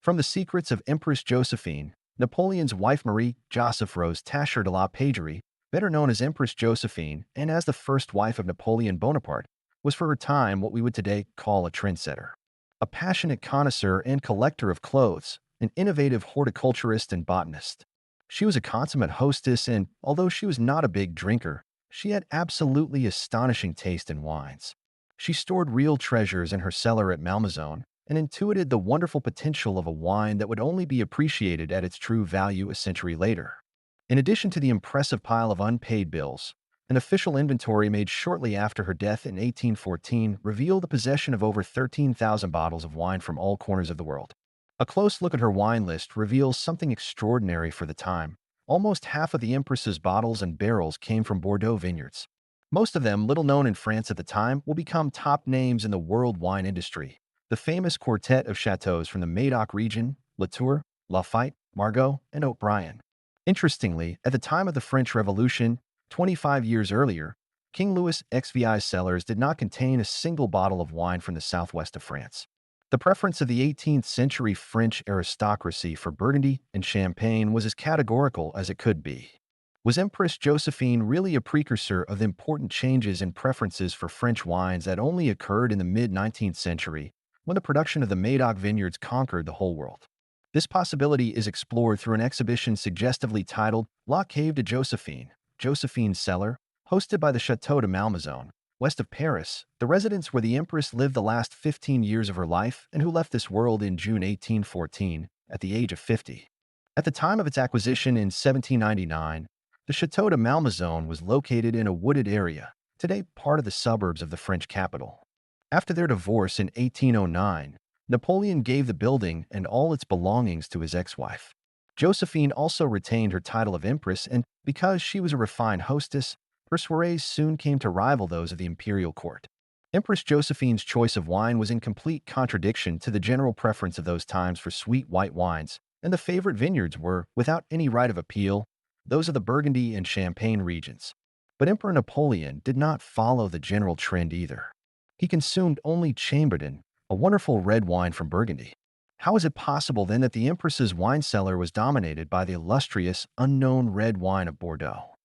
From the secrets of Empress Josephine, Napoleon's wife Marie Joseph Rose Tascher de la Pagerie, better known as Empress Josephine and as the first wife of Napoleon Bonaparte, was for her time what we would today call a trendsetter. A passionate connoisseur and collector of clothes, an innovative horticulturist and botanist. She was a consummate hostess and, although she was not a big drinker, she had absolutely astonishing taste in wines. She stored real treasures in her cellar at Malmaison and intuited the wonderful potential of a wine that would only be appreciated at its true value a century later. In addition to the impressive pile of unpaid bills, an official inventory made shortly after her death in 1814 revealed the possession of over 13,000 bottles of wine from all corners of the world. A close look at her wine list reveals something extraordinary for the time. Almost half of the Empress's bottles and barrels came from Bordeaux vineyards. Most of them, little known in France at the time, will become top names in the world wine industry. The famous quartet of chateaux from the Médoc region, Latour, Lafite, Margaux, and Haut-Brion. Interestingly, at the time of the French Revolution, 25 years earlier, King Louis XVI's cellars did not contain a single bottle of wine from the southwest of France. The preference of the 18th century French aristocracy for Burgundy and Champagne was as categorical as it could be. Was Empress Josephine really a precursor of the important changes in preferences for French wines that only occurred in the mid-19th century, when the production of the Médoc vineyards conquered the whole world? This possibility is explored through an exhibition suggestively titled La Cave de Josephine, Josephine's Cellar, hosted by the Château de Malmaison, west of Paris, the residence where the Empress lived the last 15 years of her life and who left this world in June 1814 at the age of 50. At the time of its acquisition in 1799, the Château de Malmaison was located in a wooded area, today part of the suburbs of the French capital. After their divorce in 1809, Napoleon gave the building and all its belongings to his ex-wife. Josephine also retained her title of Empress, and because she was a refined hostess, her soirees soon came to rival those of the imperial court. Empress Josephine's choice of wine was in complete contradiction to the general preference of those times for sweet white wines, and the favorite vineyards were, without any right of appeal, those of the Burgundy and Champagne regions. But Emperor Napoleon did not follow the general trend either. He consumed only Chambordin, a wonderful red wine from Burgundy. How is it possible then that the Empress's wine cellar was dominated by the illustrious, unknown red wine of Bordeaux?